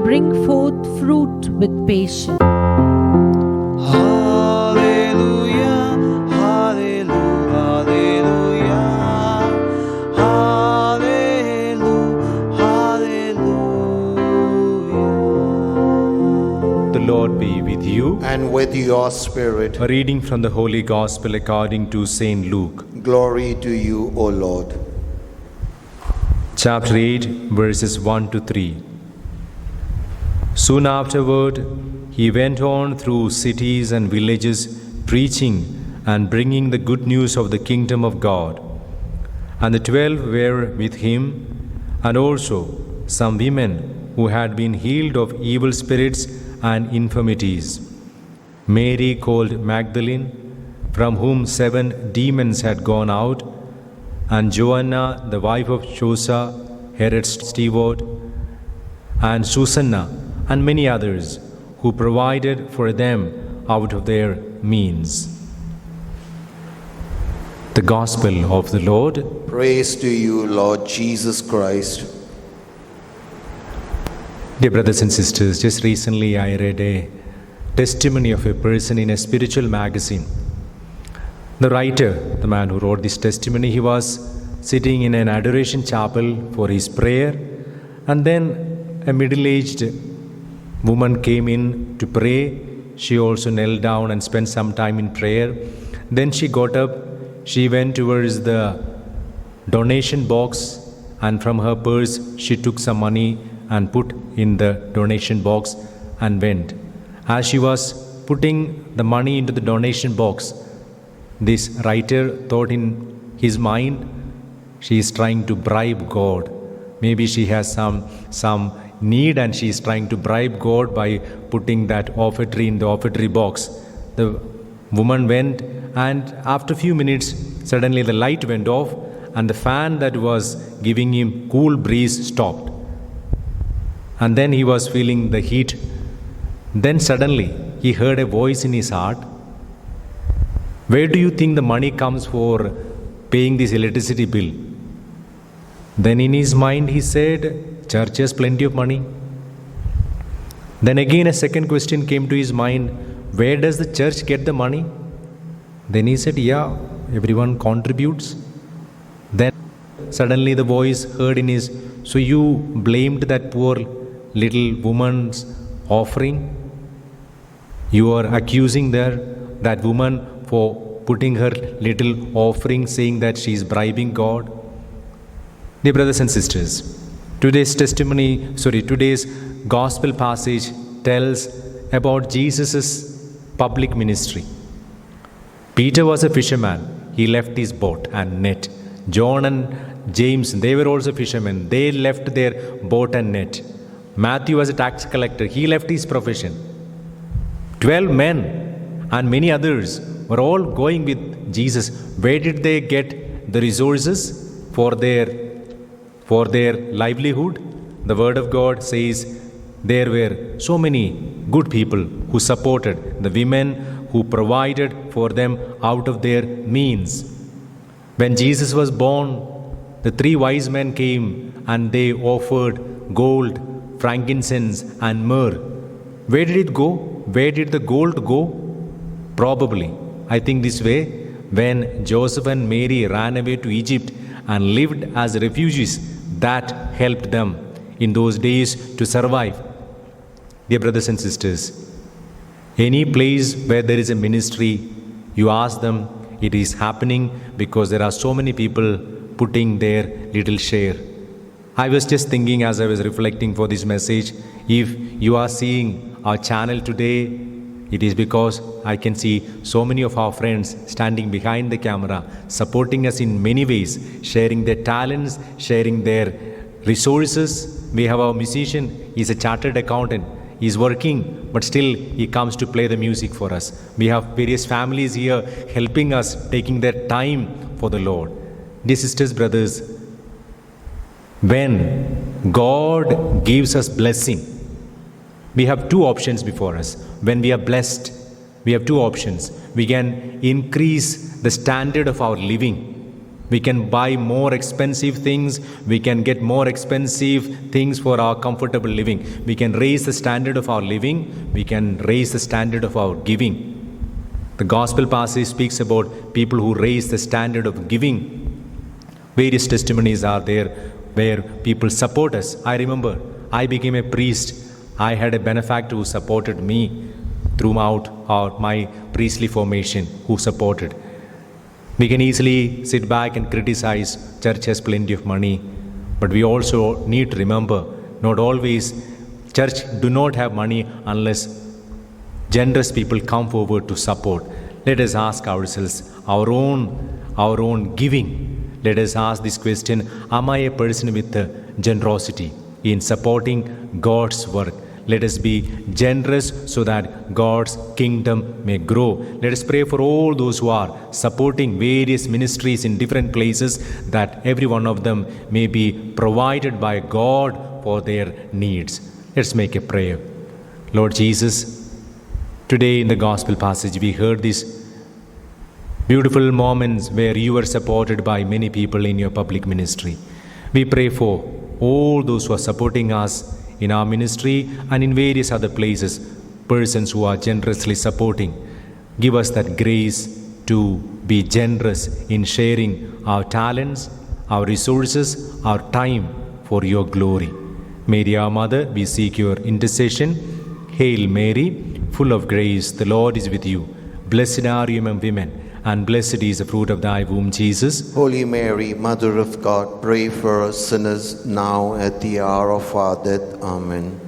bring forth fruit with patience. Hallelujah, hallelujah, hallelujah, hallelujah. The Lord be with you. And with your spirit. A reading from the Holy Gospel according to Saint Luke. Glory to you, O Lord. Chapter 8, verses 1 to 3. Soon afterward, he went on through cities and villages, preaching and bringing the good news of the kingdom of God. And the 12 were with him, and also some women who had been healed of evil spirits and infirmities. Mary called Magdalene, from whom 7 demons had gone out, and Joanna, the wife of Chosa, Herod's steward, and Susanna, and many others, who provided for them out of their means. The Gospel of the Lord. Praise to you, Lord Jesus Christ. Dear brothers and sisters, just recently I read a testimony of a person in a spiritual magazine. The writer, the man who wrote this testimony, he was sitting in an adoration chapel for his prayer, and then a middle-aged woman came in to pray. She also knelt down and spent some time in prayer. Then she got up, she went towards the donation box, and from her purse she took some money and put in the donation box and went. As she was putting the money into the donation box, this writer thought in his mind, she is trying to bribe God. Maybe she has some need and she is trying to bribe God by putting that offertory in the offertory box. The woman went, and after a few minutes, suddenly the light went off and the fan that was giving him cool breeze stopped. And then he was feeling the heat. Then suddenly he heard a voice in his heart, "Where do you think the money comes for paying this electricity bill?" Then in his mind he said, "Church has plenty of money." Then again a second question came to his mind, "Where does the church get the money?" Then he said, "Yeah, everyone contributes." Then suddenly the voice heard in his, "So you blamed that poor little woman's offering? You are accusing that woman for putting her little offering, saying that she is bribing God?" Dear brothers and sisters, today's gospel passage tells about Jesus' public ministry. Peter was a fisherman. He left his boat and net. John and James, they were also fishermen. They left their boat and net. Matthew was a tax collector. He left his profession. 12 men and many others were all going with Jesus. Where did they get the resources for their livelihood? The Word of God says there were so many good people who supported, the women who provided for them out of their means. When Jesus was born, the 3 wise men came and they offered gold, frankincense and myrrh. Where did it go? Where did the gold go? Probably, I think this way, when Joseph and Mary ran away to Egypt and lived as refugees, that helped them in those days to survive. Dear brothers and sisters, any place where there is a ministry, you ask them, it is happening because there are so many people putting their little share. I was just thinking as I was reflecting for this message, if you are seeing our channel today, it is because I can see so many of our friends standing behind the camera, supporting us in many ways, sharing their talents, sharing their resources. We have our musician, he's a chartered accountant. He's working, but still he comes to play the music for us. We have various families here helping us, taking their time for the Lord. Dear sisters, brothers, when God gives us blessing, we have 2 options before us. When we are blessed, we have 2 options. We can increase the standard of our living. We can buy more expensive things. We can get more expensive things for our comfortable living. We can raise the standard of our living. We can raise the standard of our giving. The gospel passage speaks about people who raise the standard of giving. Various testimonies are there where people support us. I remember I became a priest. I had a benefactor who supported me throughout my priestly formation, who supported. We can easily sit back and criticize church has plenty of money, but we also need to remember not always church do not have money unless generous people come forward to support. Let us ask ourselves our own giving. Let us ask this question: am I a person with generosity in supporting God's work? Let us be generous so that God's kingdom may grow. Let us pray for all those who are supporting various ministries in different places, that every one of them may be provided by God for their needs. Let's make a prayer. Lord Jesus, today in the gospel passage we heard these beautiful moments where you were supported by many people in your public ministry. We pray for all those who are supporting us in our ministry and in various other places, persons who are generously supporting. Give us that grace to be generous in sharing our talents, our resources, our time for your glory. Mary, our Mother, we seek your intercession. Hail Mary, full of grace, the Lord is with you. Blessed are you among women, and blessed is the fruit of thy womb, Jesus. Holy Mary, Mother of God, pray for us sinners now at the hour of our death. Amen.